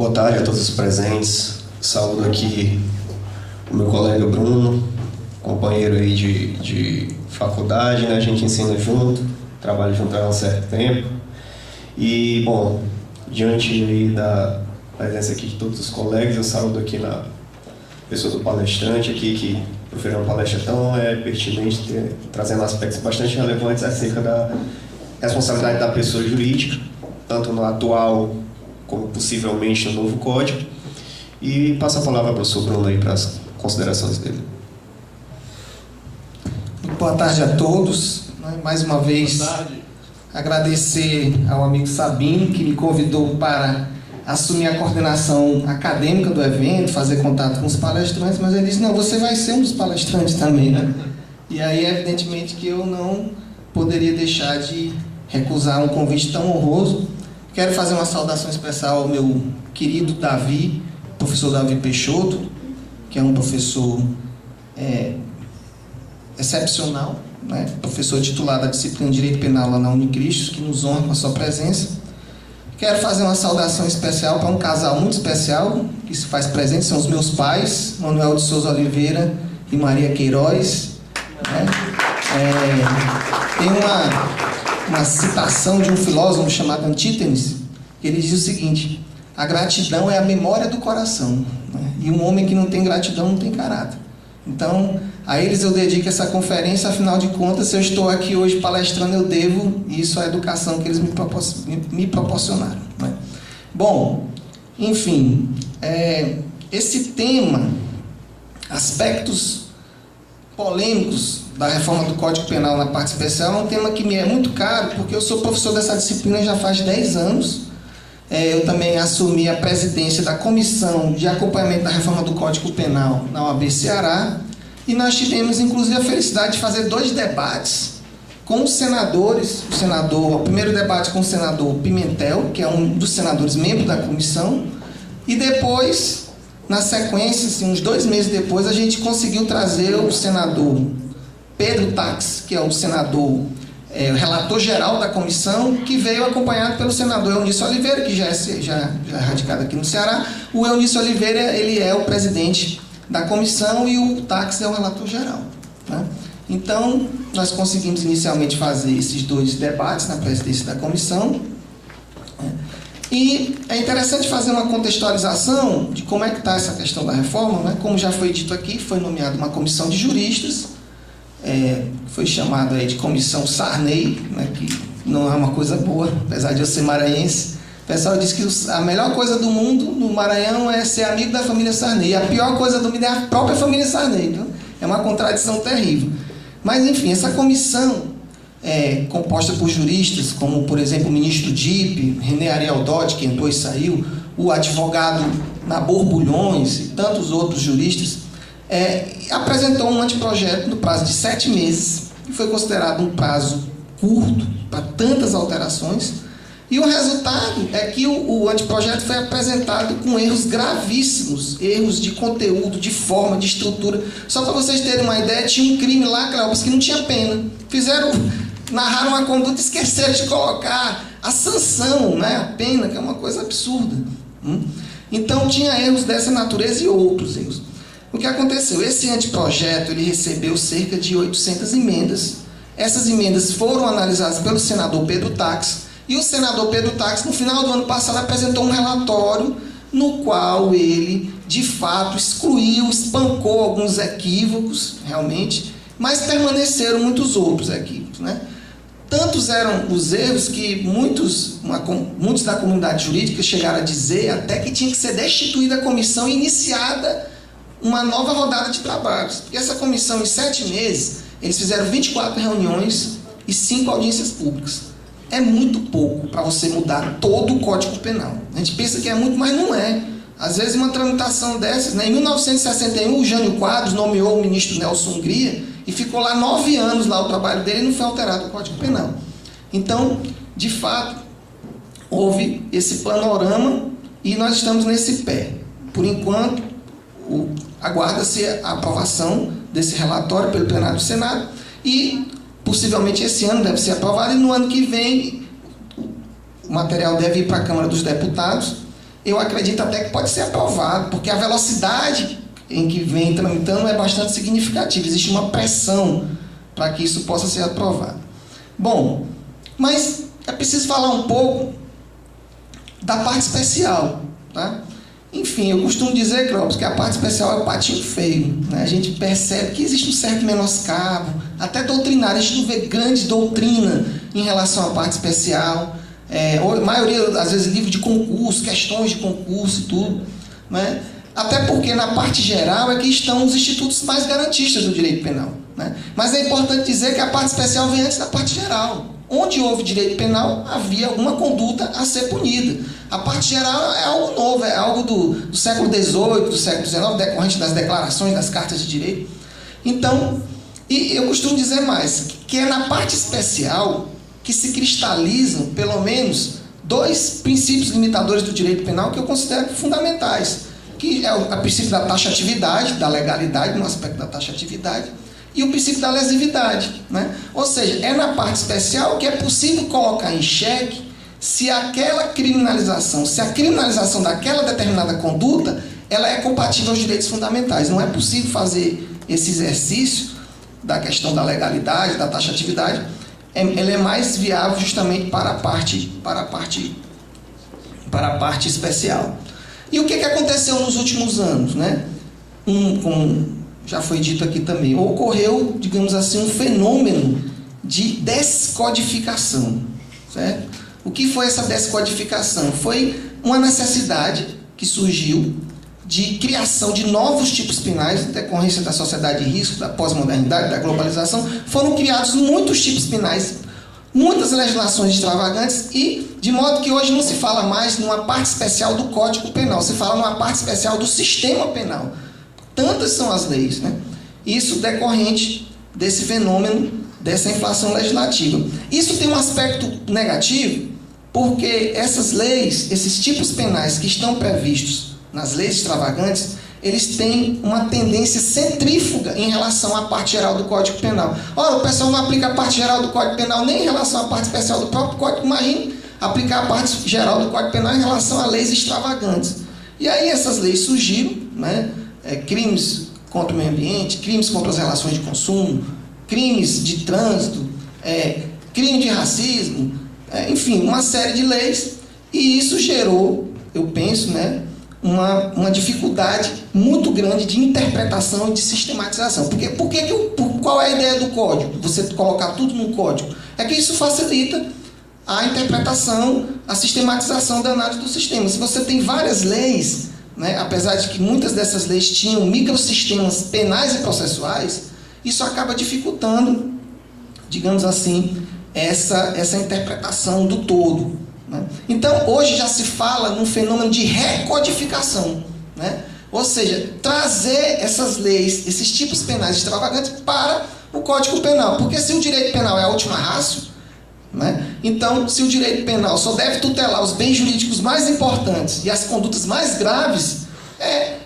Boa tarde a todos os presentes. Saúdo aqui o meu colega Bruno, companheiro aí de faculdade, né? A gente ensina junto, trabalha junto há um certo tempo. E, bom, diante aí da presença aqui de todos os colegas, eu saúdo aqui na pessoa do palestrante aqui, que proferiu uma palestra tão pertinente, trazendo aspectos bastante relevantes acerca da responsabilidade da pessoa jurídica, tanto no atual como possivelmente no novo código. E passo a palavra para o professor Bruno aí para as considerações dele. Boa tarde a todos. Mais uma vez, agradecer ao amigo Sabino, que me convidou para assumir a coordenação acadêmica do evento, fazer contato com os palestrantes, mas ele disse, não, você vai ser um dos palestrantes também, né? E aí, evidentemente, que eu não poderia deixar de recusar um convite tão honroso. Quero fazer uma saudação especial ao meu querido Davi, professor Davi Peixoto, que é um professor excepcional, né? Professor titular da disciplina de Direito Penal lá na Unicristos, que nos honra com a sua presença. Quero fazer uma saudação especial para um casal muito especial, que se faz presente, são os meus pais, Manuel de Souza Oliveira e Maria Queiroz. Né? Tem uma citação de um filósofo chamado Antítenes, que ele diz o seguinte: a gratidão é a memória do coração, né? E um homem que não tem gratidão não tem caráter. Então, a eles eu dedico essa conferência, afinal de contas, se eu estou aqui hoje palestrando, eu devo isso à educação que eles me proporcionaram, né? Bom, enfim, esse tema, aspectos polêmicos da reforma do Código Penal na parte especial, é um tema que me é muito caro, porque eu sou professor dessa disciplina já faz 10 anos. Eu também assumi a presidência da Comissão de Acompanhamento da Reforma do Código Penal na OAB Ceará, e nós tivemos, inclusive, a felicidade de fazer 2 debates com os senadores. O primeiro debate com o senador Pimentel, que é um dos senadores membros da comissão, e depois, na sequência, assim, uns 2 meses depois, a gente conseguiu trazer o senador Pedro Tax, que é o senador o relator geral da comissão, que veio acompanhado pelo senador Eunício Oliveira, que já é radicado aqui no Ceará. O Eunício Oliveira, ele é o presidente da comissão e o Tax é o relator geral, né? Então, nós conseguimos inicialmente fazer esses 2 debates na presidência da comissão, né? E é interessante fazer uma contextualização de como é que está essa questão da reforma, né? Como já foi dito aqui, foi nomeada uma comissão de juristas, foi chamado aí de Comissão Sarney, né, que não é uma coisa boa, apesar de eu ser maranhense. O pessoal diz que a melhor coisa do mundo no Maranhão é ser amigo da família Sarney, e a pior coisa do mundo é a própria família Sarney. Então, é uma contradição terrível. Mas, enfim, essa comissão composta por juristas, como, por exemplo, o ministro Dipp, René Ariel Dodge, que entrou e saiu, o advogado Nabor Bulhões e tantos outros juristas, apresentou um anteprojeto no prazo de 7 meses, que foi considerado um prazo curto para tantas alterações, e o resultado é que o anteprojeto foi apresentado com erros gravíssimos, erros de conteúdo, de forma, de estrutura. Só para vocês terem uma ideia, tinha um crime lá, Cleópatra, que não tinha pena. Narraram uma conduta e esqueceram de colocar a sanção, né, a pena, que é uma coisa absurda. Então tinha erros dessa natureza e outros erros. O que aconteceu? Esse anteprojeto ele recebeu cerca de 800 emendas. Essas emendas foram analisadas pelo senador Pedro Tax, e o senador Pedro Tax, no final do ano passado, apresentou um relatório no qual ele, de fato, excluiu, espancou alguns equívocos, realmente, mas permaneceram muitos outros equívocos, né? Tantos eram os erros que muitos da comunidade jurídica chegaram a dizer até que tinha que ser destituída a comissão e iniciada uma nova rodada de trabalhos. Porque essa comissão, em 7 meses, eles fizeram 24 reuniões e 5 audiências públicas. É muito pouco para você mudar todo o Código Penal. A gente pensa que é muito, mas não é. Às vezes, uma tramitação dessas, né? Em 1961, o Jânio Quadros nomeou o ministro Nelson Hungria e ficou lá 9 anos lá o trabalho dele e não foi alterado o Código Penal. Então, de fato, houve esse panorama e nós estamos nesse pé. Por enquanto, aguarda-se a aprovação desse relatório pelo plenário do Senado e, possivelmente, esse ano deve ser aprovado, e no ano que vem o material deve ir para a Câmara dos Deputados eu acredito até que pode ser aprovado, porque a velocidade em que vem tramitando é bastante significativa. Existe uma pressão para que isso possa ser aprovado. Bom, mas é preciso falar um pouco da parte especial, tá? Enfim, eu costumo dizer, Clóvis, que a parte especial é o patinho feio, né? A gente percebe que existe um certo menoscabo, até doutrinário. A gente não vê grande doutrina em relação à parte especial. A maioria, às vezes, livro de concurso, questões de concurso e tudo, né? Até porque na parte geral é que estão os institutos mais garantistas do direito penal, né? Mas é importante dizer que a parte especial vem antes da parte geral. Onde houve direito penal, havia alguma conduta a ser punida. A parte geral é algo novo, é algo do século XVIII, do século XIX, decorrente das declarações, das cartas de direito. Então, e eu costumo dizer mais, que é na parte especial que se cristalizam, pelo menos, dois princípios limitadores do direito penal que eu considero fundamentais, que é o princípio da taxatividade, da legalidade, no aspecto da taxatividade, e o princípio da lesividade, né? Ou seja, é na parte especial que é possível colocar em xeque se aquela criminalização, se a criminalização daquela determinada conduta, ela é compatível aos direitos fundamentais. Não é possível fazer esse exercício da questão da legalidade, da taxatividade, ela é mais viável justamente para a parte especial. E o que aconteceu nos últimos anos, né? Como já foi dito aqui também, ocorreu, digamos assim, um fenômeno de descodificação, certo? O que foi essa descodificação? Foi uma necessidade que surgiu de criação de novos tipos penais, em decorrência da sociedade de risco, da pós-modernidade, da globalização. Foram criados muitos tipos penais, muitas legislações extravagantes, e de modo que hoje não se fala mais numa parte especial do Código Penal, se fala numa parte especial do sistema penal. Tantas são as leis, né? Isso decorrente desse fenômeno, dessa inflação legislativa. Isso tem um aspecto negativo, porque essas leis, esses tipos penais que estão previstos nas leis extravagantes, eles têm uma tendência centrífuga em relação à parte geral do Código Penal. Ora, o pessoal não aplica a parte geral do Código Penal nem em relação à parte especial do próprio Código. Imagine aplicar a parte geral do Código Penal em relação a leis extravagantes. E aí essas leis surgiram, né? Crimes contra o meio ambiente, crimes contra as relações de consumo, crimes de trânsito, crime de racismo, enfim, uma série de leis, e isso gerou, eu penso, né, uma dificuldade muito grande de interpretação e de sistematização. Qual é a ideia do código? Você colocar tudo no código. É que isso facilita a interpretação, a sistematização da análise do sistema. Se você tem várias leis, né, apesar de que muitas dessas leis tinham microsistemas penais e processuais, isso acaba dificultando, digamos assim, essa interpretação do todo, né? Então, hoje já se fala num fenômeno de recodificação, né? Ou seja, trazer essas leis, esses tipos penais extravagantes para o Código Penal. Porque se o direito penal é a última ratio, né? Então, se o direito penal só deve tutelar os bens jurídicos mais importantes e as condutas mais graves,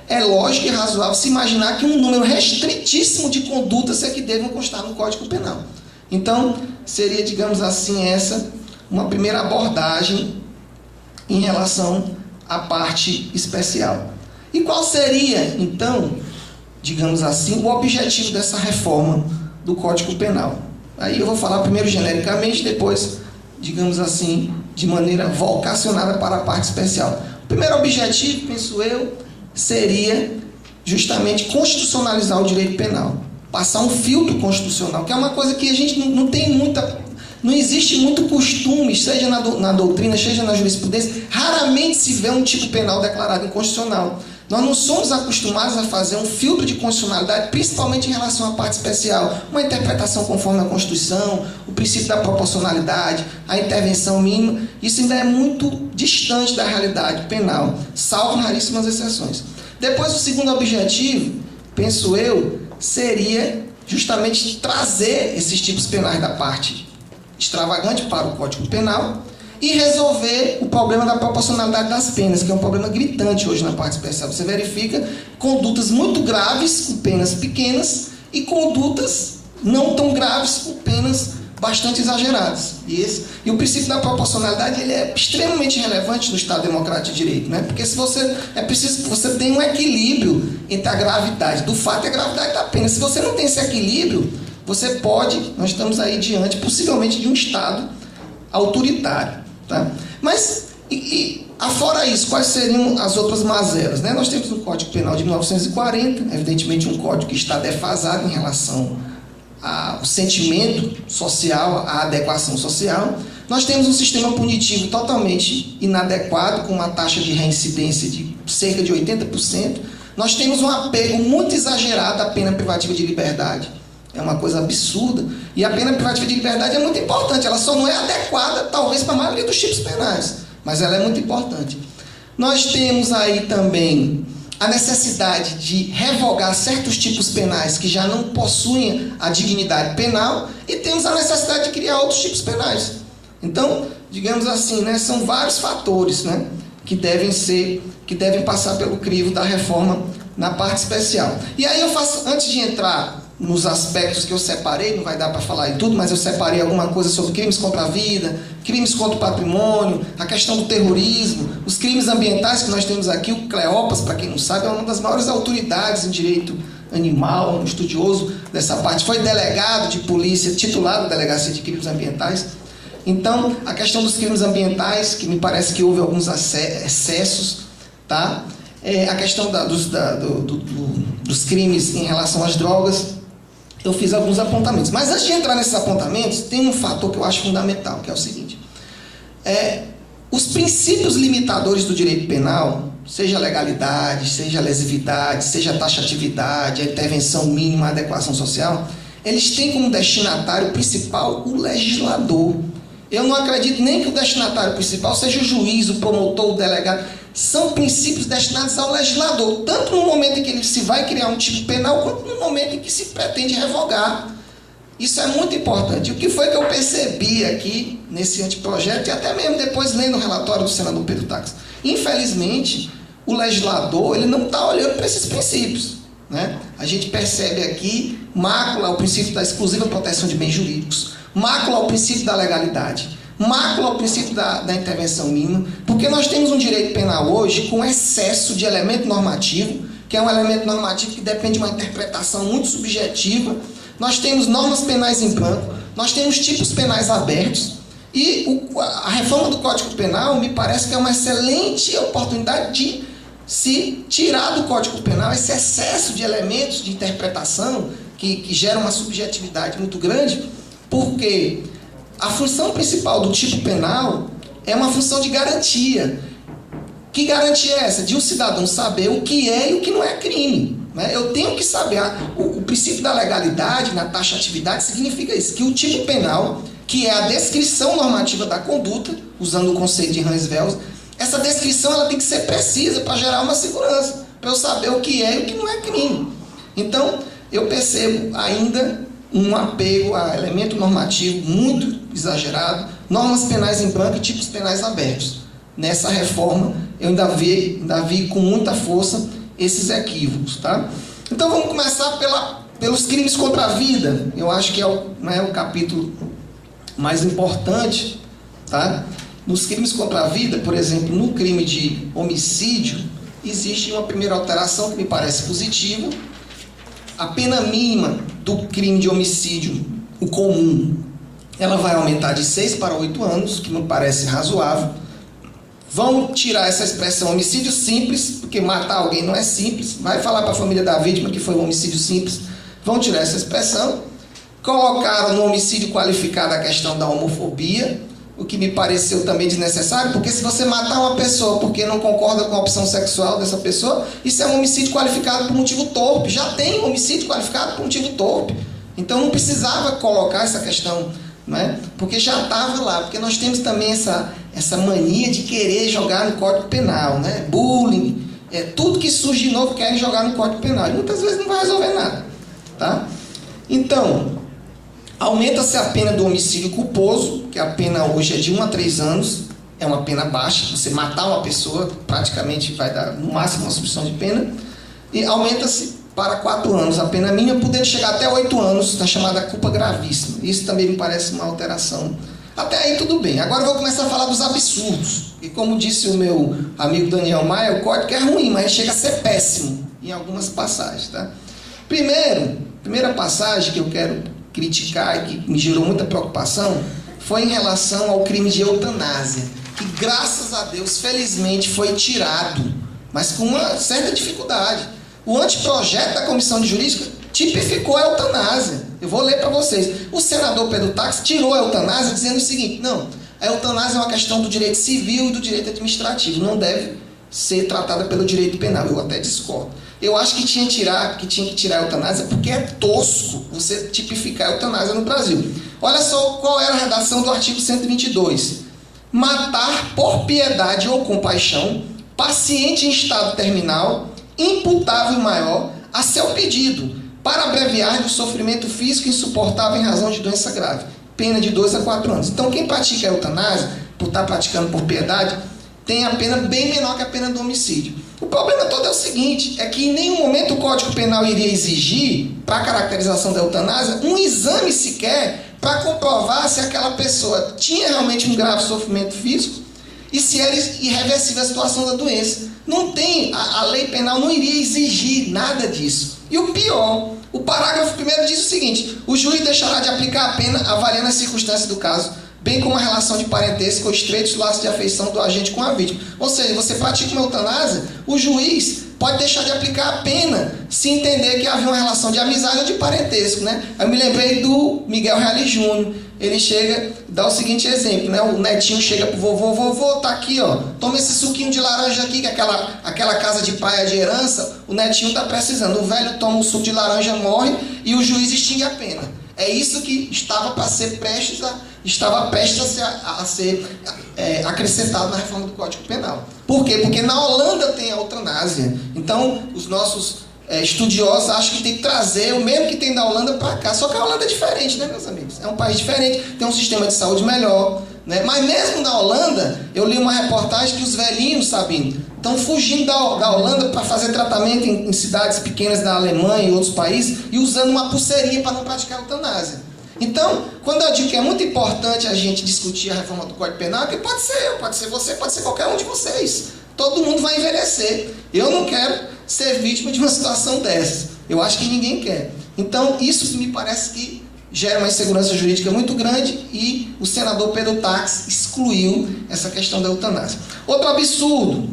é lógico e razoável se imaginar que um número restritíssimo de condutas é que devem constar no Código Penal. Então, seria, digamos assim, essa uma primeira abordagem em relação à parte especial. E qual seria, então, digamos assim, o objetivo dessa reforma do Código Penal? Aí eu vou falar primeiro genericamente, depois, digamos assim, de maneira vocacionada para a parte especial. O primeiro objetivo, penso eu, seria justamente constitucionalizar o direito penal. Passar um filtro constitucional, que é uma coisa que a gente não tem muita... Não existe muito costume, seja na doutrina, seja na jurisprudência, raramente se vê um tipo penal declarado inconstitucional. Nós não somos acostumados a fazer um filtro de constitucionalidade, principalmente em relação à parte especial. Uma interpretação conforme a Constituição, o princípio da proporcionalidade, a intervenção mínima. Isso ainda é muito distante da realidade penal, salvo raríssimas exceções. Depois, o segundo objetivo, penso eu, seria justamente trazer esses tipos penais da parte extravagante para o Código Penal e resolver o problema da proporcionalidade das penas, que é um problema gritante hoje na parte especial. Você verifica condutas muito graves com penas pequenas e condutas não tão graves com penas bastante exageradas. E o princípio da proporcionalidade ele é extremamente relevante no Estado Democrático de Direito, né? Porque é preciso que você tenha um equilíbrio entre a gravidade do fato e a gravidade da pena. Se você não tem esse equilíbrio, nós estamos aí diante, possivelmente, de um Estado autoritário. Tá? Mas, afora isso, quais seriam as outras mazelas? Né? Nós temos o Código Penal de 1940, evidentemente um código que está defasado em relação ao sentimento social, à adequação social. Nós temos um sistema punitivo totalmente inadequado, com uma taxa de reincidência de cerca de 80%. Nós temos um apego muito exagerado à pena privativa de liberdade. É uma coisa absurda. E a pena privativa de liberdade é muito importante. Ela só não é adequada, talvez, para a maioria dos tipos penais. Mas ela é muito importante. Nós temos aí também a necessidade de revogar certos tipos penais que já não possuem a dignidade penal. E temos a necessidade de criar outros tipos penais. Então, digamos assim, né, são vários fatores, né, que devem passar pelo crivo da reforma na parte especial. E aí antes de entrar nos aspectos que eu separei, não vai dar para falar em tudo, mas eu separei alguma coisa sobre crimes contra a vida, crimes contra o patrimônio, a questão do terrorismo, os crimes ambientais que nós temos aqui. O Cleopas, para quem não sabe, é uma das maiores autoridades em direito animal, um estudioso dessa parte, foi delegado de polícia, titulado da Delegacia de Crimes Ambientais. Então, a questão dos crimes ambientais, que me parece que houve alguns excessos, tá? A questão dos crimes em relação às drogas, eu fiz alguns apontamentos. Mas antes de entrar nesses apontamentos, tem um fator que eu acho fundamental, que é o seguinte. Os princípios limitadores do direito penal, seja a legalidade, seja a lesividade, seja a taxatividade, a intervenção mínima, a adequação social, eles têm como destinatário principal o legislador. Eu não acredito nem que o destinatário principal seja o juiz, o promotor, o delegado. São princípios destinados ao legislador, tanto no momento em que ele se vai criar um tipo penal, quanto no momento em que se pretende revogar. Isso é muito importante. O que foi que eu percebi aqui nesse anteprojeto, e até mesmo depois lendo o relatório do senador Pedro Taques? Infelizmente, o legislador ele não está olhando para esses princípios, né? A gente percebe aqui mácula ao princípio da exclusiva proteção de bens jurídicos, mácula ao princípio da legalidade, mácula ao princípio da intervenção mínima, porque nós temos um direito penal hoje com excesso de elemento normativo, que é um elemento normativo que depende de uma interpretação muito subjetiva. Nós temos normas penais em branco, nós temos tipos penais abertos, e a reforma do Código Penal me parece que é uma excelente oportunidade de se tirar do Código Penal esse excesso de elementos de interpretação que gera uma subjetividade muito grande, porque a função principal do tipo penal é uma função de garantia. Que garantia é essa? De um cidadão saber o que é e o que não é crime. Né? Eu tenho que saber. O princípio da legalidade na taxatividade significa isso, que o tipo penal, que é a descrição normativa da conduta, usando o conceito de Hans Wels, essa descrição ela tem que ser precisa para gerar uma segurança, para eu saber o que é e o que não é crime. Então, eu percebo ainda um apego a elemento normativo muito exagerado, normas penais em branco e tipos penais abertos. Nessa reforma, eu ainda vi com muita força esses equívocos. Tá? Então, vamos começar pelos crimes contra a vida. Eu acho que é o capítulo mais importante. Tá? Nos crimes contra a vida, por exemplo, no crime de homicídio, existe uma primeira alteração que me parece positiva. A pena mínima do crime de homicídio, o comum, ela vai aumentar de 6 para 8 anos, que me parece razoável. Vão tirar essa expressão homicídio simples, porque matar alguém não é simples. Vai falar para a família da vítima que foi um homicídio simples. Vão tirar essa expressão. Colocaram no homicídio qualificado a questão da homofobia, o que me pareceu também desnecessário, porque se você matar uma pessoa porque não concorda com a opção sexual dessa pessoa, isso é um homicídio qualificado por motivo torpe. Já tem homicídio qualificado por motivo torpe. Então não precisava colocar essa questão, né? Porque já estava lá. Porque nós temos também essa mania de querer jogar no Código Penal, né? Bullying, tudo que surge de novo querem jogar no Código Penal. E muitas vezes não vai resolver nada. Tá? Então, aumenta-se a pena do homicídio culposo, que a pena hoje é de 1 a 3 anos, é uma pena baixa. Você matar uma pessoa, praticamente vai dar no máximo uma substituição de pena. E aumenta-se para 4 anos a pena mínima, podendo chegar até 8 anos na chamada culpa gravíssima. Isso também me parece uma alteração. Até aí tudo bem. Agora eu vou começar a falar dos absurdos. E como disse o meu amigo Daniel Maia, o código é ruim, mas chega a ser péssimo em algumas passagens. Tá? Primeira passagem que eu quero criticar e que me gerou muita preocupação foi em relação ao crime de eutanásia, que graças a Deus, felizmente, foi tirado, mas com uma certa dificuldade. O anteprojeto da Comissão de Jurídica tipificou a eutanásia. Eu vou ler para vocês. O senador Pedro Táxi tirou a eutanásia dizendo o seguinte: não, a eutanásia é uma questão do direito civil e do direito administrativo, não deve ser tratada pelo direito penal. Eu até discordo. Eu acho que tinha que tirar a eutanásia porque é tosco você tipificar a eutanásia no Brasil. Olha só qual era a redação do artigo 122. Matar por piedade ou compaixão paciente em estado terminal, imputável maior, a seu pedido, para abreviar o sofrimento físico insuportável em razão de doença grave. Pena de 2 a 4 anos. Então, quem pratica a eutanásia, por estar praticando por piedade, tem a pena bem menor que a pena do homicídio. O problema todo é o seguinte, é que em nenhum momento o Código Penal iria exigir, para a caracterização da eutanásia, um exame sequer para comprovar se aquela pessoa tinha realmente um grave sofrimento físico e se era irreversível a situação da doença. Não tem, a lei penal não iria exigir nada disso. E o pior, o parágrafo 1º diz o seguinte: o juiz deixará de aplicar a pena avaliando as circunstâncias do caso, bem como a relação de parentesco ou estreitos laços de afeição do agente com a vítima. Ou seja, você pratica uma eutanásia, o juiz pode deixar de aplicar a pena se entender que havia uma relação de amizade ou de parentesco, né? Eu me lembrei do Miguel Reale Júnior. Ele chega, dá o seguinte exemplo, né? O netinho chega pro vovô, tá aqui, ó, toma esse suquinho de laranja aqui, que é aquela casa de praia de herança, o netinho tá precisando. O velho toma o suco de laranja, morre e o juiz extingue a pena. É isso que estava prestes a ser acrescentado na reforma do Código Penal. Por quê? Porque na Holanda tem a eutanásia. Então, os nossos estudiosos acham que tem que trazer o mesmo que tem da Holanda para cá. Só que a Holanda é diferente, né, meus amigos? É um país diferente, tem um sistema de saúde melhor, né? Mas mesmo na Holanda, eu li uma reportagem que os velhinhos, Sabino, estão fugindo da Holanda para fazer tratamento em cidades pequenas da Alemanha e outros países e usando uma pulseirinha para não praticar eutanásia. Então, quando eu digo que é muito importante a gente discutir a reforma do Código Penal, que pode ser eu, pode ser você, pode ser qualquer um de vocês. Todo mundo vai envelhecer. Eu não quero ser vítima de uma situação dessa. Eu acho que ninguém quer. Então, isso me parece que gera uma insegurança jurídica muito grande e o senador Pedro Táxi excluiu essa questão da eutanásia. Outro absurdo,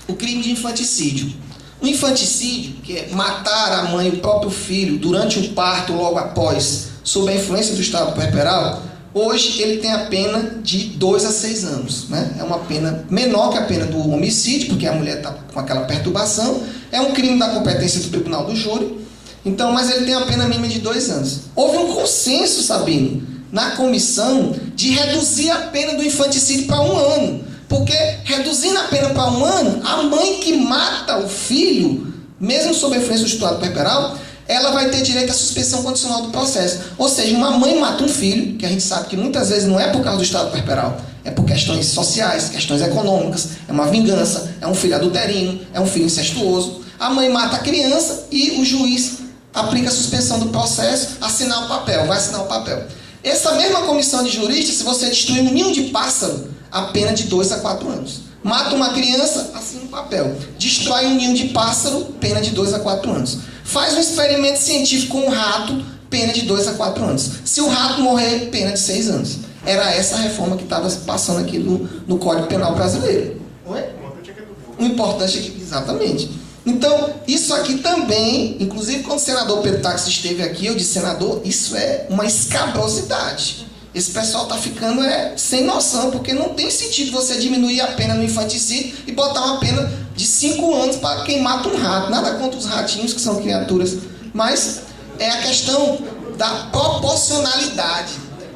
o crime de infanticídio. O infanticídio, que é matar a mãe e o próprio filho durante o parto, logo após, sob a influência do estado puerperal, hoje ele tem a pena de 2 a 6 anos. Né? É uma pena menor que a pena do homicídio, porque a mulher está com aquela perturbação. É um crime da competência do tribunal do júri. Então, mas ele tem a pena mínima de 2 anos. Houve um consenso, Sabino, na comissão, de reduzir a pena do infanticídio para 1 ano. Porque, reduzindo a pena para 1 ano, a mãe que mata o filho, mesmo sob a influência do estado puerperal, ela vai ter direito à suspensão condicional do processo. Ou seja, uma mãe mata um filho, que a gente sabe que muitas vezes não é por causa do estado puerperal, é por questões sociais, questões econômicas, é uma vingança, é um filho adulterino, é um filho incestuoso. A mãe mata a criança e o juiz aplica a suspensão do processo, vai assinar o papel. Essa mesma comissão de juristas, se você destruir um ninho de pássaro, a pena de 2 a 4 anos. Mata uma criança, assina o papel. Destrói um ninho de pássaro, pena de 2 a 4 anos. Faz um experimento científico com um rato, pena de 2 a 4 anos. Se o rato morrer, pena de 6 anos. Era essa a reforma que estava passando aqui no Código Penal brasileiro. Não é? O importante é que... Exatamente. Então, isso aqui também, inclusive quando o senador Pedro Táxi esteve aqui, eu disse: senador, isso é uma escabrosidade. Esse pessoal está ficando sem noção, porque não tem sentido você diminuir a pena no infanticídio e botar uma pena de 5 anos para quem mata um rato. Nada contra os ratinhos, que são criaturas, mas é a questão da proporcionalidade.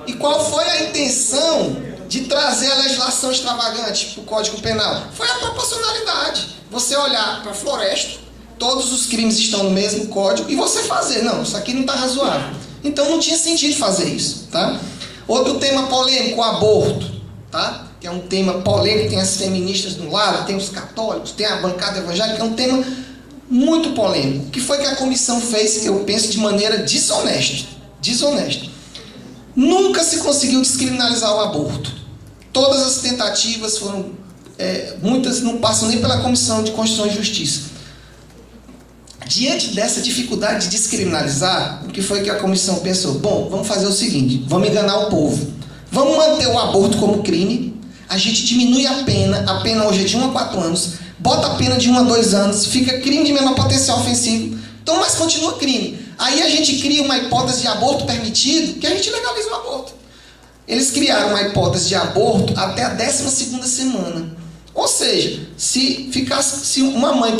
E qual foi a intenção de trazer a legislação extravagante para o Código Penal? Foi a proporcionalidade. Você olhar para a floresta, todos os crimes estão no mesmo código, e você fazer: não, isso aqui não está razoável. Então não tinha sentido fazer isso, tá? Outro tema polêmico, o aborto, tá? Que é um tema polêmico, tem as feministas do lado, tem os católicos, tem a bancada evangélica, é um tema muito polêmico. O que foi que a comissão fez, eu penso, de maneira desonesta. Nunca se conseguiu descriminalizar o aborto. Todas as tentativas foram, muitas não passam nem pela Comissão de Constituição e Justiça. Diante dessa dificuldade de descriminalizar, o que foi que a comissão pensou? Bom, vamos fazer o seguinte, vamos enganar o povo. Vamos manter o aborto como crime, a gente diminui a pena hoje é de 1 a 4 anos, bota a pena de 1 a 2 anos, fica crime de menor potencial ofensivo, então, mas continua crime. Aí a gente cria uma hipótese de aborto permitido, que a gente legaliza o aborto. Eles criaram uma hipótese de aborto até a 12ª semana. Ou seja, se uma mãe,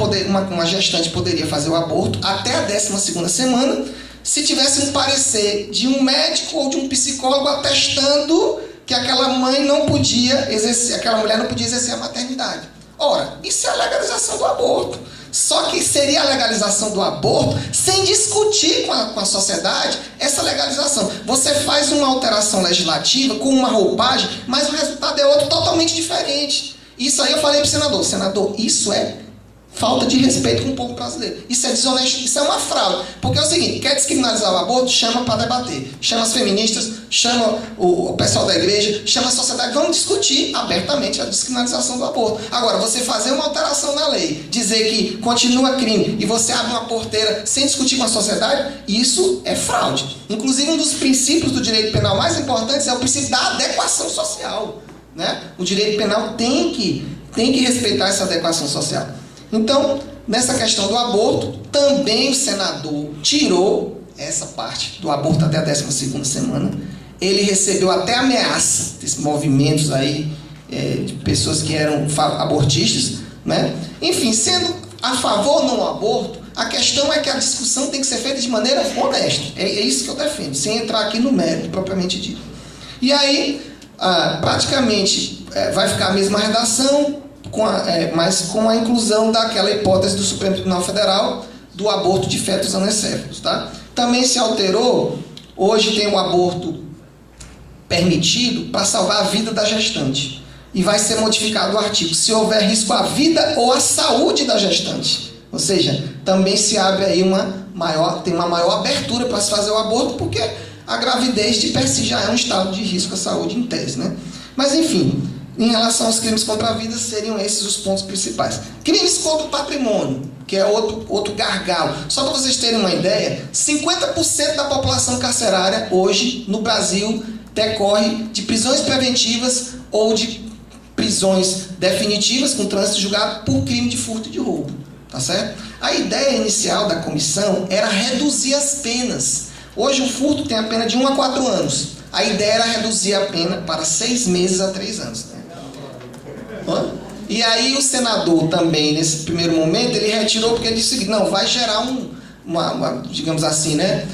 uma gestante poderia fazer o aborto até a 12ª semana, se tivesse um parecer de um médico ou de um psicólogo atestando que aquela mãe não podia exercer, aquela mulher não podia exercer a maternidade. Ora, isso é a legalização do aborto. Só que seria a legalização do aborto sem discutir com a sociedade essa legalização. Você faz uma alteração legislativa com uma roupagem, mas o resultado é outro totalmente diferente. Isso aí eu falei para o senador. Senador, isso é falta de respeito com o povo brasileiro. Isso é desonesto, isso é uma fraude. Porque é o seguinte, quer descriminalizar o aborto, chama para debater. Chama as feministas, chama o pessoal da igreja, chama a sociedade. Vamos discutir abertamente a descriminalização do aborto. Agora, você fazer uma alteração na lei, dizer que continua crime e você abre uma porteira sem discutir com a sociedade, isso é fraude. Inclusive, um dos princípios do direito penal mais importantes é o princípio da adequação social. Né? O direito penal tem que respeitar essa adequação social. Então, nessa questão do aborto, também o senador tirou essa parte do aborto até a 12ª semana. Ele recebeu até ameaça desses movimentos aí, de pessoas que eram abortistas, né? Enfim, sendo a favor ou não do aborto, a questão é que a discussão tem que ser feita de maneira honesta. É isso que eu defendo, sem entrar aqui no mérito propriamente dito. E aí, praticamente, vai ficar a mesma redação, mas com a inclusão daquela hipótese do Supremo Tribunal Federal do aborto de fetos anencéfalos. Tá? Também se alterou, hoje tem o aborto permitido para salvar a vida da gestante. E vai ser modificado o artigo, se houver risco à vida ou à saúde da gestante. Ou seja, também se abre aí tem uma maior abertura para se fazer o aborto, porque a gravidez de per si já é um estado de risco à saúde em tese. Né? Mas enfim, em relação aos crimes contra a vida, seriam esses os pontos principais. Crimes contra o patrimônio, que é outro gargalo. Só para vocês terem uma ideia, 50% da população carcerária hoje no Brasil decorre de prisões preventivas ou de prisões definitivas com trânsito julgado por crime de furto e de roubo. Tá certo? A ideia inicial da comissão era reduzir as penas. Hoje o furto tem a pena de 1 a 4 anos. A ideia era reduzir a pena para 6 meses a 3 anos. E aí o senador também, nesse primeiro momento, ele retirou porque ele disse o seguinte, não, vai gerar digamos assim, né?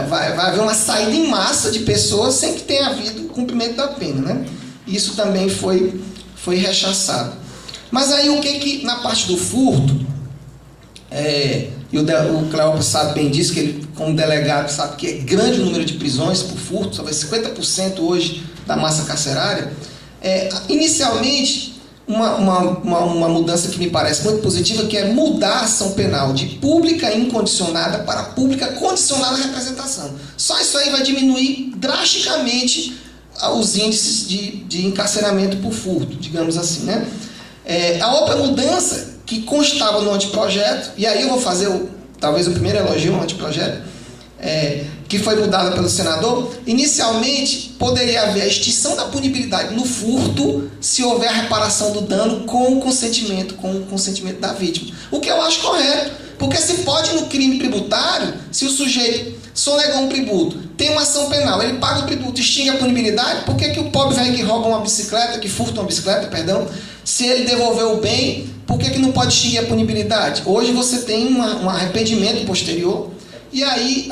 Vai haver uma saída em massa de pessoas sem que tenha havido cumprimento da pena, né? Isso também foi rechaçado. Mas aí o que na parte do furto, e o Cleópatra sabe bem disso, que ele, como delegado, sabe que é grande o número de prisões por furto, só vai 50% hoje da massa carcerária. Inicialmente, uma mudança que me parece muito positiva, que é mudar a ação penal de pública incondicionada para pública condicionada à representação. Só isso aí vai diminuir drasticamente os índices de encarceramento por furto, digamos assim, né? A outra mudança que constava no anteprojeto, e aí eu vou fazer talvez o primeiro elogio ao anteprojeto, que foi mudada pelo senador. Inicialmente, poderia haver a extinção da punibilidade no furto se houver a reparação do dano com o consentimento da vítima. O que eu acho correto, porque se pode no crime tributário, se o sujeito sonegou um tributo, tem uma ação penal, ele paga o tributo, extingue a punibilidade, por que o pobre velho que rouba uma bicicleta, que furta uma bicicleta, perdão, se ele devolveu o bem, por que não pode extinguir a punibilidade? Hoje você tem um arrependimento posterior, e aí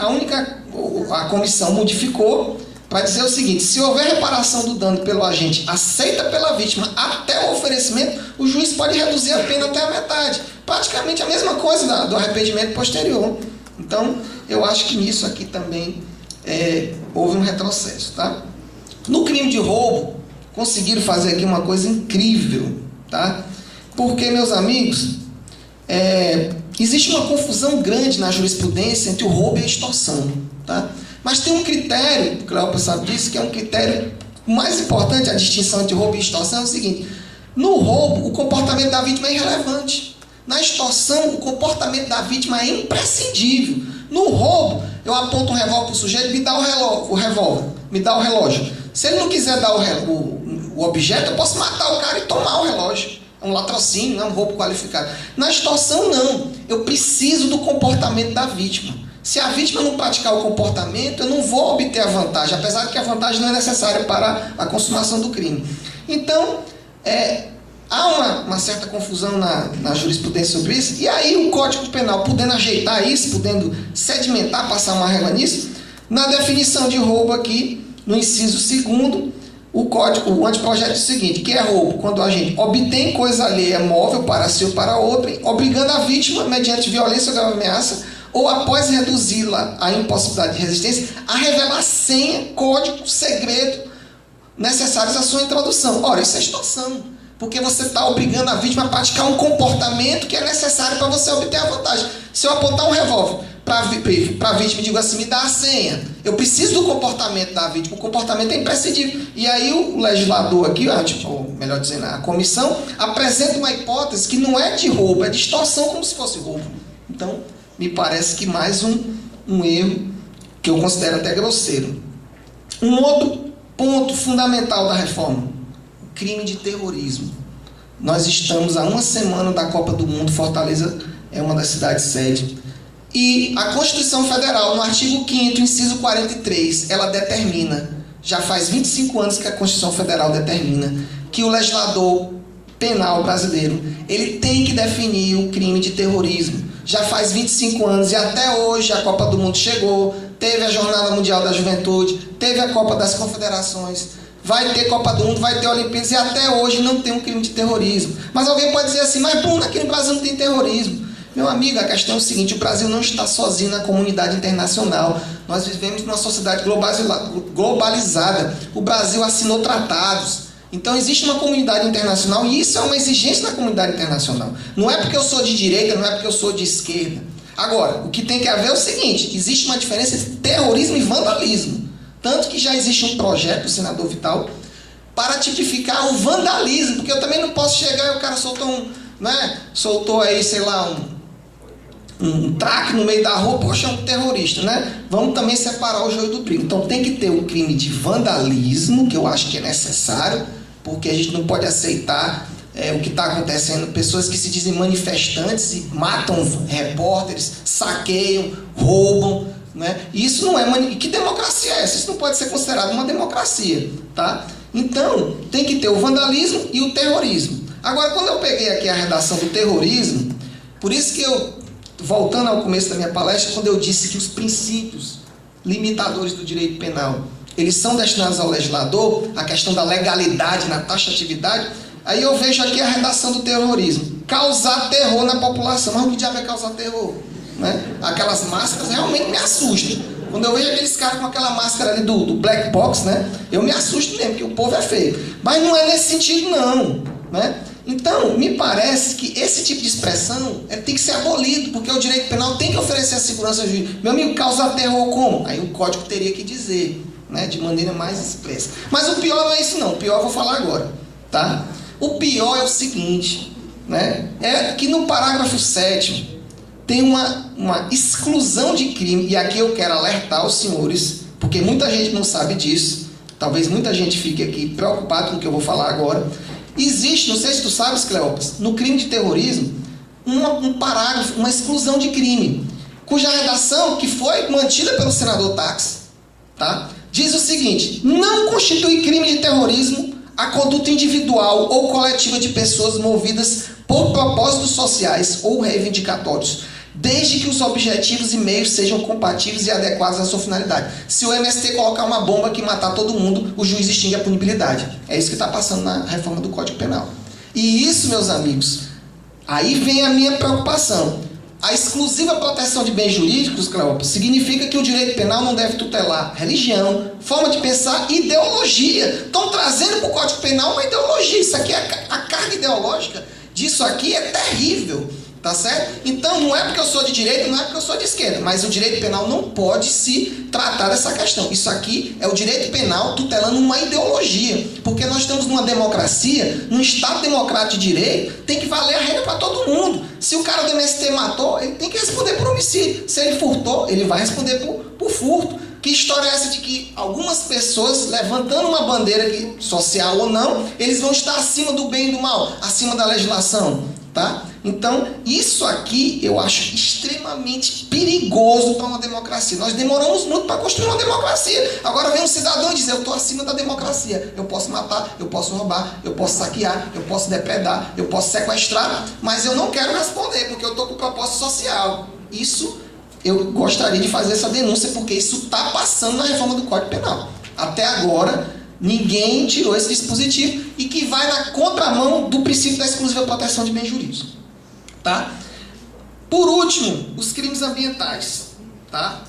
a comissão modificou para dizer o seguinte, se houver reparação do dano pelo agente aceita pela vítima até o oferecimento, o juiz pode reduzir a pena até a metade. Praticamente a mesma coisa do arrependimento posterior. Então, eu acho que nisso aqui também houve um retrocesso. Tá? No crime de roubo, conseguiram fazer aqui uma coisa incrível. Tá? Porque, meus amigos, existe uma confusão grande na jurisprudência entre o roubo e a extorsão, tá? Mas tem um critério, o Cleópatra sabe disso, que é um critério mais importante, a distinção entre roubo e extorsão é o seguinte: no roubo, o comportamento da vítima é irrelevante. Na extorsão, o comportamento da vítima é imprescindível. No roubo, eu aponto um revólver para o sujeito, me dá o revólver, me dá o relógio. Se ele não quiser dar o objeto, eu posso matar o cara e tomar o relógio. É um latrocínio, não é um roubo qualificado. Na extorsão, não. Eu preciso do comportamento da vítima. Se a vítima não praticar o comportamento, eu não vou obter a vantagem, apesar de que a vantagem não é necessária para a consumação do crime. Então, há uma certa confusão na jurisprudência sobre isso, e aí o Código Penal, podendo ajeitar isso, podendo sedimentar, passar uma régua nisso, na definição de roubo aqui, no inciso 2º, o anteprojeto diz o seguinte: que é roubo quando a gente obtém coisa alheia móvel para si ou para outrem, obrigando a vítima, mediante violência ou grave ameaça, ou após reduzi-la à impossibilidade de resistência, a revelar senha, código, segredo necessários à sua introdução. Ora, isso é extorsão, porque você está obrigando a vítima a praticar um comportamento que é necessário para você obter a vantagem. Se eu apontar um revólver para a vítima e digo assim: me dá a senha, eu preciso do comportamento da vítima, o comportamento é imprescindível. E aí o legislador aqui, ou melhor dizendo, a comissão, apresenta uma hipótese que não é de roubo, é de extorsão, como se fosse roubo. Então, me parece que mais um erro que eu considero até grosseiro. Um outro ponto fundamental da reforma: o crime de terrorismo. Nós estamos a uma semana da Copa do Mundo, Fortaleza é uma das cidades sede, e a Constituição Federal, no artigo 5º, inciso 43, ela determina, já faz 25 anos que a Constituição Federal determina, que o legislador penal brasileiro, ele tem que definir o crime de terrorismo. Já faz 25 anos e até hoje a Copa do Mundo chegou, teve a Jornada Mundial da Juventude, teve a Copa das Confederações, vai ter Copa do Mundo, vai ter Olimpíadas, e até hoje não tem um crime de terrorismo. Mas alguém pode dizer assim: mas Bruno, aqui no Brasil não tem terrorismo. Meu amigo, a questão é o seguinte: o Brasil não está sozinho na comunidade internacional. Nós vivemos numa sociedade globalizada. O Brasil assinou tratados. Então existe uma comunidade internacional, e isso é uma exigência da comunidade internacional. Não é porque eu sou de direita, não é porque eu sou de esquerda. Agora, o que tem que haver é o seguinte: existe uma diferença entre terrorismo e vandalismo. Tanto que já existe um projeto do senador Vital para tipificar o vandalismo, porque eu também não posso chegar e o cara soltou aí, sei lá, um traque no meio da rua, poxa, é um terrorista, né? Vamos também separar o joio do trigo. Então tem que ter o crime de vandalismo, que eu acho que é necessário, porque a gente não pode aceitar o que está acontecendo, pessoas que se dizem manifestantes e matam repórteres, saqueiam, roubam, né? E isso não é... Que democracia é essa? Isso não pode ser considerado uma democracia, tá? Então, tem que ter o vandalismo e o terrorismo. Agora, quando eu peguei aqui a redação do terrorismo, por isso que eu, voltando ao começo da minha palestra, quando eu disse que os princípios limitadores do direito penal, eles são destinados ao legislador, a questão da legalidade na taxatividade, aí eu vejo aqui a redação do terrorismo: causar terror na população. Mas o que diabo é causar terror? Né? Aquelas máscaras realmente me assustam. Quando eu vejo aqueles caras com aquela máscara ali do black box, né? Eu me assusto mesmo, porque o povo é feio. Mas não é nesse sentido, não, né? Então, me parece que esse tipo de expressão tem que ser abolido, porque o direito penal tem que oferecer a segurança jurídica. Meu amigo, causar terror como? Aí o código teria que dizer, né, de maneira mais expressa. Mas o pior não é isso não, o pior eu vou falar agora, tá? O pior é o seguinte, né, é que no parágrafo 7º tem uma exclusão de crime, e aqui eu quero alertar os senhores, porque muita gente não sabe disso, talvez muita gente fique aqui preocupado com o que eu vou falar agora. Existe, não sei se tu sabes, Cleópatra, no crime de terrorismo, um parágrafo, uma exclusão de crime, cuja redação, que foi mantida pelo senador Tax, tá? Diz o seguinte: não constitui crime de terrorismo a conduta individual ou coletiva de pessoas movidas por propósitos sociais ou reivindicatórios, desde que os objetivos e meios sejam compatíveis e adequados à sua finalidade. Se o MST colocar uma bomba que matar todo mundo, o juiz extingue a punibilidade. É isso que está passando na reforma do Código Penal. E isso, meus amigos, aí vem a minha preocupação. A exclusiva proteção de bens jurídicos, Cleópatra, significa que o direito penal não deve tutelar religião, forma de pensar, ideologia. Estão trazendo para o Código Penal uma ideologia. Isso aqui, a carga ideológica disso aqui é terrível. Tá certo? Então, não é porque eu sou de direita, não é porque eu sou de esquerda, mas o direito penal não pode se tratar dessa questão. Isso aqui é o direito penal tutelando uma ideologia, porque nós estamos numa democracia, num Estado democrático de direito, tem que valer a regra para todo mundo. Se o cara do MST matou, ele tem que responder por homicídio. Se ele furtou, ele vai responder por furto. Que história é essa de que algumas pessoas, levantando uma bandeira social ou não, eles vão estar acima do bem e do mal, acima da legislação, tá? Então, isso aqui eu acho extremamente perigoso para uma democracia. Nós demoramos muito para construir uma democracia. Agora vem um cidadão e diz, eu estou acima da democracia. Eu posso matar, eu posso roubar, eu posso saquear, eu posso depredar, eu posso sequestrar, mas eu não quero responder, porque eu estou com propósito social. Isso, eu gostaria de fazer essa denúncia, porque isso está passando na reforma do Código Penal. Até agora, ninguém tirou esse dispositivo e que vai na contramão do princípio da exclusiva proteção de bens jurídicos. Tá? Por último, os crimes ambientais, tá?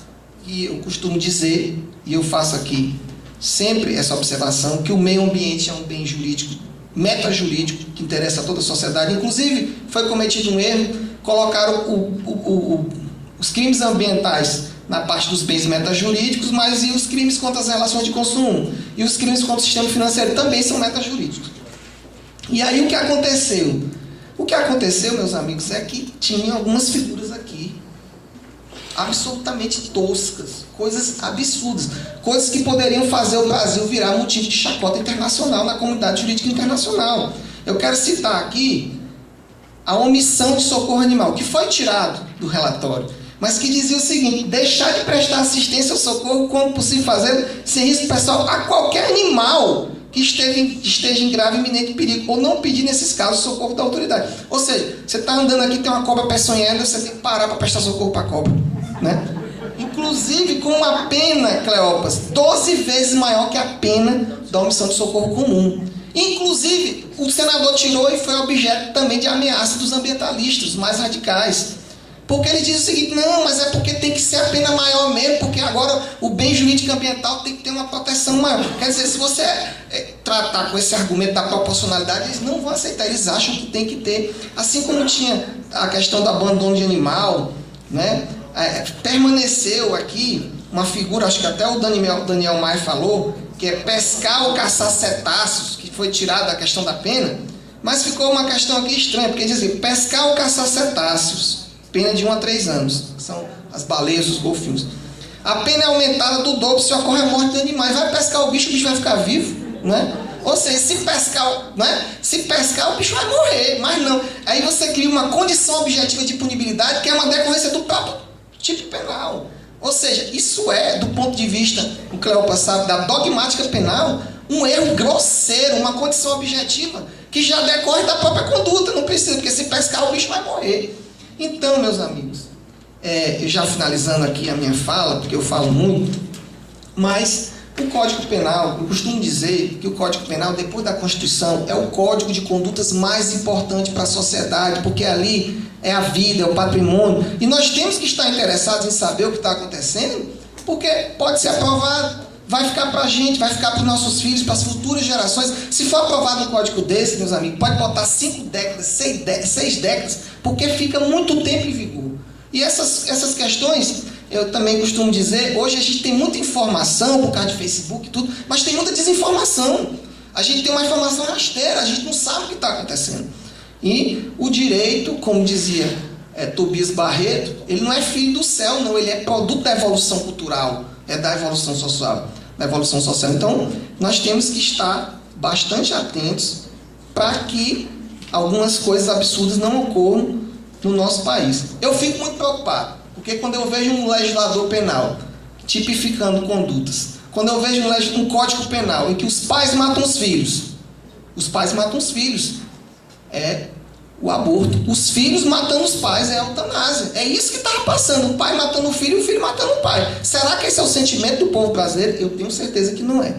E eu costumo dizer, e eu faço aqui sempre essa observação, que o meio ambiente é um bem jurídico, metajurídico, que interessa a toda a sociedade. Inclusive, foi cometido um erro, colocaram os crimes ambientais na parte dos bens metajurídicos, mas e os crimes contra as relações de consumo? E os crimes contra o sistema financeiro também são metajurídicos. E aí o que aconteceu? O que aconteceu, meus amigos, é que tinha algumas figuras aqui absolutamente toscas, coisas absurdas, coisas que poderiam fazer o Brasil virar motivo de chacota internacional na comunidade jurídica internacional. Eu quero citar aqui a omissão de socorro animal, que foi tirado do relatório, mas que dizia o seguinte: deixar de prestar assistência ao socorro quando possível fazer sem risco pessoal a qualquer animal que esteja em grave e iminente perigo, ou não pedir, nesses casos, socorro da autoridade. Ou seja, você está andando aqui, tem uma cobra peçonhenta, você tem que parar para prestar socorro para a cobra, né? Inclusive com uma pena, Cleopas, 12 vezes maior que a pena da omissão de socorro comum. Inclusive, o senador tirou e foi objeto também de ameaça dos ambientalistas mais radicais. Porque ele diz o seguinte: não, mas é porque tem que ser a pena maior mesmo, porque agora o bem jurídico ambiental tem que ter uma proteção maior. Quer dizer, se você tratar com esse argumento da proporcionalidade, eles não vão aceitar, eles acham que tem que ter. Assim como tinha a questão do abandono de animal, né? Permaneceu aqui uma figura, acho que até o Daniel Maia falou, que é pescar ou caçar cetáceos, que foi tirada da questão da pena, mas ficou uma questão aqui estranha, porque diz assim: pescar ou caçar cetáceos, pena de 1 a 3 anos, que são as baleias, os golfinhos. A pena é aumentada do dobro se ocorre a morte de animais. Vai pescar o bicho vai ficar vivo, né? Ou seja, se pescar, né? Se pescar, o bicho vai morrer, mas não. Aí você cria uma condição objetiva de punibilidade, que é uma decorrência do próprio tipo penal. Ou seja, isso é, do ponto de vista, o Cleopas sabe, da dogmática penal, um erro grosseiro, uma condição objetiva, que já decorre da própria conduta. Não precisa, porque se pescar, o bicho vai morrer. Então, meus amigos, eu já finalizando aqui a minha fala, porque eu falo muito, mas o Código Penal, eu costumo dizer que o Código Penal, depois da Constituição, é o código de condutas mais importante para a sociedade, porque ali é a vida, é o patrimônio, e nós temos que estar interessados em saber o que está acontecendo, porque pode ser aprovado, vai ficar para a gente, vai ficar para os nossos filhos, para as futuras gerações. Se for aprovado um código desse, meus amigos, pode botar 5 décadas, 6 décadas, porque fica muito tempo em vigor. E essas questões, eu também costumo dizer, hoje a gente tem muita informação por causa de Facebook e tudo, mas tem muita desinformação. A gente tem uma informação rasteira, a gente não sabe o que está acontecendo. E o direito, como dizia Tobias Barreto, ele não é filho do céu, não, ele é produto da evolução cultural, é da evolução social. Então, nós temos que estar bastante atentos para que algumas coisas absurdas não ocorram no nosso país. Eu fico muito preocupado, porque quando eu vejo um legislador penal tipificando condutas, quando eu vejo um código penal em que os pais matam os filhos, é o aborto. Os filhos matando os pais é a eutanásia. É isso que estava passando, o pai matando o filho e o filho matando o pai. Será que esse é o sentimento do povo brasileiro? Eu tenho certeza que não é.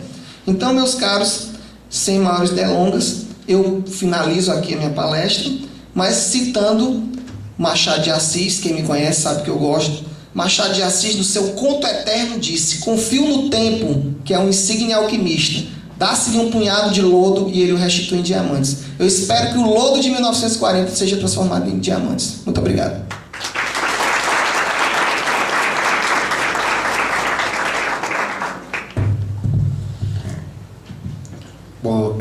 Então, meus caros, sem maiores delongas, eu finalizo aqui a minha palestra, mas citando Machado de Assis. Quem me conhece sabe que eu gosto. Machado de Assis, no seu Conto Eterno, disse: confio no tempo, que é um insigne alquimista, dá-se-lhe um punhado de lodo e ele o restitui em diamantes. Eu espero que o lodo de 1940 seja transformado em diamantes. Muito obrigado. Bom,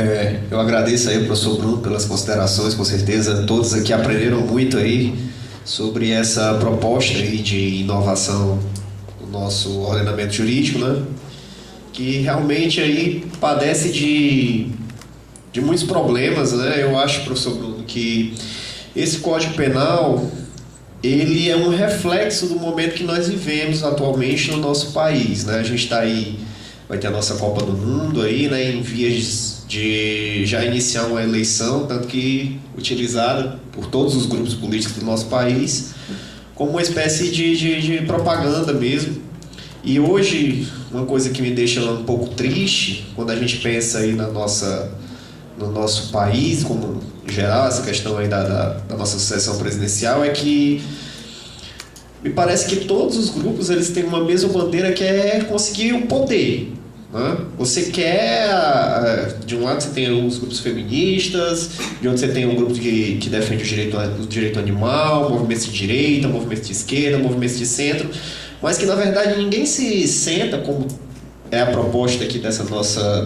eu agradeço aí ao professor Bruno pelas considerações, com certeza todos aqui aprenderam muito aí sobre essa proposta aí de inovação do nosso ordenamento jurídico, né? Que realmente aí padece de muitos problemas, né? Eu acho, professor Bruno, que esse Código Penal, ele é um reflexo do momento que nós vivemos atualmente no nosso país, né? A gente está aí, vai ter a nossa Copa do Mundo aí, né? Em vias de já iniciar uma eleição, tanto que utilizada por todos os grupos políticos do nosso país como uma espécie de propaganda mesmo. E hoje, uma coisa que me deixa um pouco triste, quando a gente pensa aí no nosso país, como em geral, essa questão aí da nossa sucessão presidencial, é que me parece que todos os grupos eles têm uma mesma bandeira, que é conseguir o poder. Né? Você quer, de um lado você tem os grupos feministas, de outro você tem um grupo que defende o direito animal, movimentos de direita, movimentos de esquerda, movimentos de centro, mas que na verdade ninguém se senta, como é a proposta aqui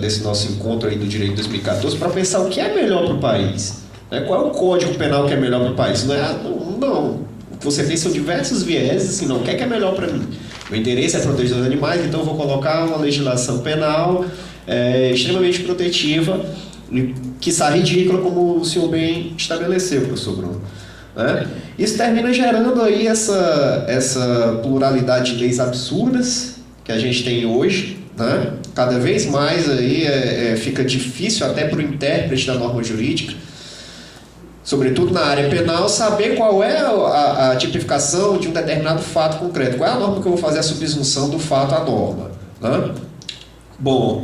desse nosso encontro aí do Direito 2014, para pensar o que é melhor para o país. Né? Qual é o Código Penal que é melhor para o país? Não. Você tem seus diversos vieses, assim, não quer que é melhor para mim. O interesse é proteger os animais, então eu vou colocar uma legislação penal extremamente protetiva, quiçá ridícula, como o senhor bem estabeleceu, professor Bruno. Né? Isso termina gerando aí essa pluralidade de leis absurdas que a gente tem hoje. Né? Cada vez mais aí fica difícil até para o intérprete da norma jurídica, sobretudo na área penal, saber qual é a tipificação de um determinado fato concreto. Qual é a norma que eu vou fazer a subsunção do fato à norma. Né? Bom,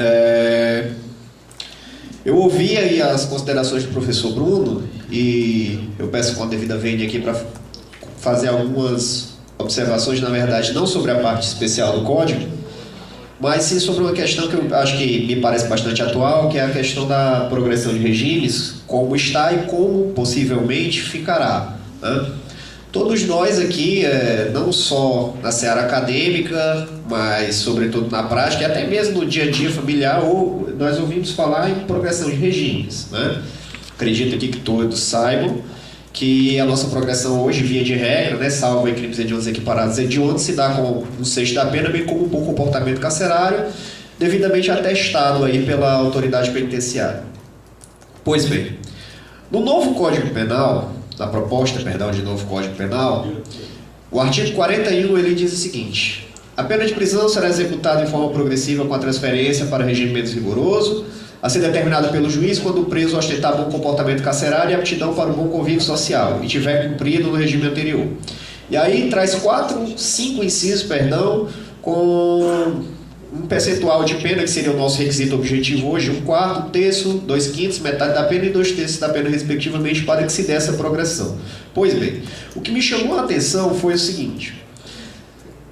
eu ouvi aí as considerações do professor Bruno e eu peço com a devida vênia aqui para fazer algumas observações, na verdade, não sobre a parte especial do Código, mas sim sobre uma questão que eu acho que me parece bastante atual, que é a questão da progressão de regimes, como está e como possivelmente ficará. Né? Todos nós aqui, não só na seara acadêmica, mas sobretudo na prática, e até mesmo no dia a dia familiar, nós ouvimos falar em progressão de regimes. Né? Acredito aqui que todos saibam que a nossa progressão hoje, via de regra, né, salvo em crimes hediondos equiparados hediondos, se dá com um sexto da pena, bem como um bom comportamento carcerário, devidamente atestado aí pela autoridade penitenciária. Pois bem, no novo Código Penal, na proposta, de novo Código Penal, o artigo 41 ele diz o seguinte: a pena de prisão será executada em forma progressiva com a transferência para regime menos rigoroso, a ser determinada pelo juiz quando o preso ostentar bom comportamento carcerário e aptidão para o bom convívio social e tiver cumprido no regime anterior. E aí traz 5 incisos, com um percentual de pena, que seria o nosso requisito objetivo hoje, 1/4, 1/3, 2/5, metade da pena e 2/3 da pena, respectivamente, para que se dê essa progressão. Pois bem, o que me chamou a atenção foi o seguinte: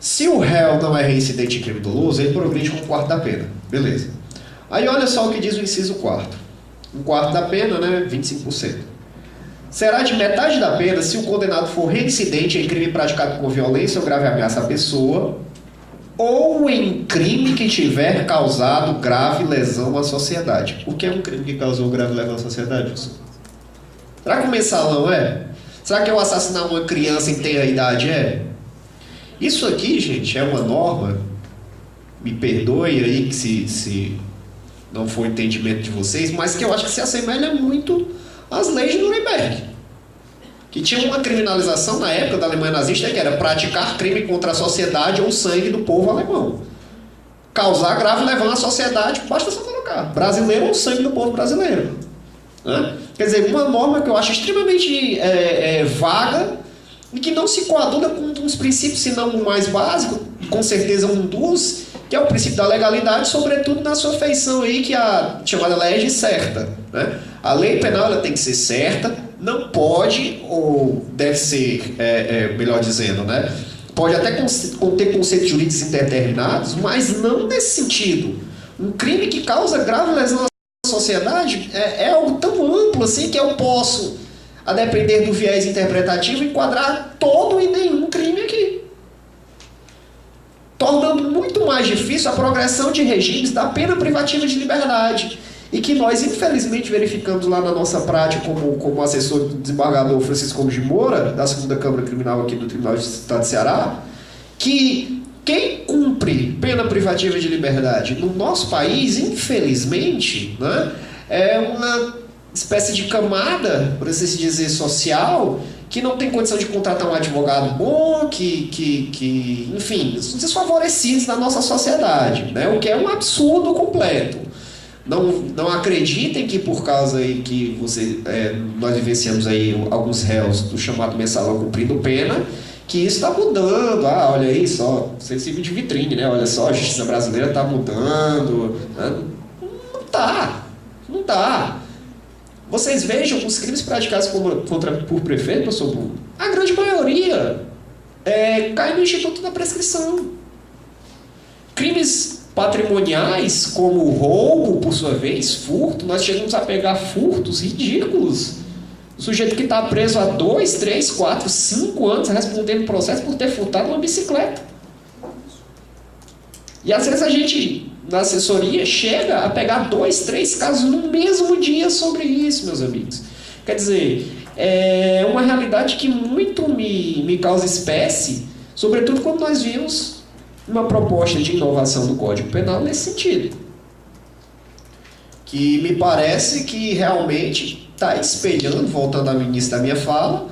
se o réu não é reincidente em crime doloso, ele progride com 1/4 da pena. Beleza. Aí olha só o que diz o inciso 4º. 1/4 da pena, né? 25%. Será de metade da pena se o condenado for reincidente em crime praticado com violência ou grave ameaça à pessoa, ou em crime que tiver causado grave lesão à sociedade. O que é um crime que causou grave lesão à sociedade, professor? Será que o mensalão é? Será que eu assassinar uma criança em tenra idade é? Isso aqui, gente, é uma norma, me perdoe aí que se não for o entendimento de vocês, mas que eu acho que se assemelha muito às leis de Nuremberg, que tinha uma criminalização na época da Alemanha nazista, que era praticar crime contra a sociedade ou o sangue do povo alemão. Causar grave lesão à sociedade, basta só colocar brasileiro ou sangue do povo brasileiro. Né? Quer dizer, uma norma que eu acho extremamente vaga e que não se coaduna com um dos princípios, se não o mais básico, com certeza um dos, que é o princípio da legalidade, sobretudo na sua feição aí, que é a chamada lege certa. Né? A lei penal ela tem que ser certa, não pode, ou deve ser, melhor dizendo, né? Pode até conter conceitos jurídicos indeterminados, mas não nesse sentido. Um crime que causa grave lesão à sociedade é algo tão amplo assim que eu posso, a depender do viés interpretativo, enquadrar todo e nenhum crime aqui, tornando muito mais difícil a progressão de regimes da pena privativa de liberdade, e que nós, infelizmente, verificamos lá na nossa prática como assessor do desembargador Francisco Gomes de Moura, da 2ª Câmara Criminal aqui do Tribunal de Estado de Ceará, que quem cumpre pena privativa de liberdade no nosso país, infelizmente, né, é uma espécie de camada, por assim dizer, social, que não tem condição de contratar um advogado bom, enfim, desfavorecidos na nossa sociedade, né, o que é um absurdo completo. Não acreditem que por causa aí que nós vivenciamos aí alguns réus do chamado mensalão cumprindo pena, que isso está mudando. Ah, olha aí só, sensível de vitrine, né? Olha só, a justiça brasileira está mudando. Não tá. Vocês vejam os crimes praticados por prefeito, professor Bruno, a grande maioria cai no instituto da prescrição. Crimes patrimoniais, como roubo, por sua vez, furto, nós chegamos a pegar furtos ridículos. O sujeito que está preso há 2, 3, 4, 5 anos respondendo processo por ter furtado uma bicicleta. E às vezes a gente, na assessoria, chega a pegar 2, 3 casos no mesmo dia sobre isso, meus amigos. Quer dizer, é uma realidade que muito me causa espécie, sobretudo quando nós vimos uma proposta de inovação do Código Penal nesse sentido, que me parece que realmente está espelhando, voltando ao início da minha fala,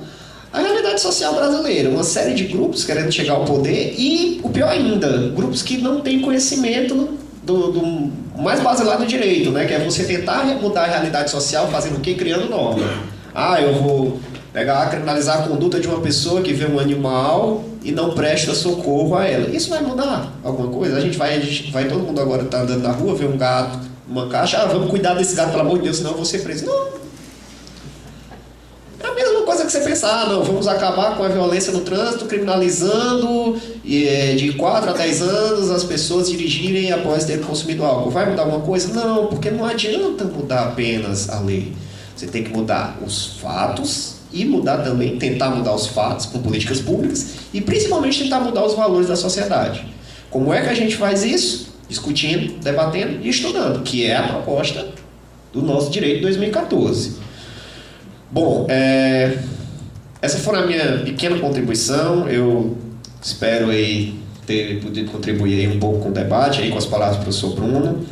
a realidade social brasileira. Uma série de grupos querendo chegar ao poder e, o pior ainda, grupos que não têm conhecimento do mais basilar do direito, né? Que é você tentar mudar a realidade social fazendo o quê? Criando norma. Eu vou criminalizar a conduta de uma pessoa que vê um animal e não presta socorro a ela. Isso vai mudar alguma coisa? A gente vai todo mundo agora tá andando na rua, vê um gato, uma caixa, vamos cuidar desse gato, pelo amor de Deus, senão eu vou ser preso. Não. É a mesma coisa que você pensar, não, vamos acabar com a violência no trânsito, criminalizando de 4 a 10 anos as pessoas dirigirem após ter consumido álcool. Vai mudar alguma coisa? Não, porque não adianta mudar apenas a lei. Você tem que mudar os fatos e tentar mudar os fatos com políticas públicas e principalmente tentar mudar os valores da sociedade. Como é que a gente faz isso? Discutindo, debatendo e estudando, que é a proposta do nosso direito de 2014. Bom, essa foi a minha pequena contribuição. Eu espero aí ter podido contribuir aí um pouco com o debate, aí com as palavras do professor Bruno.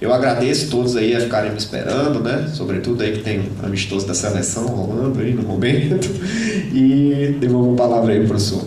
Eu agradeço todos aí a ficarem me esperando, né? Sobretudo aí que tem amistoso da seleção rolando aí no momento. E devolvo a palavra aí, professor.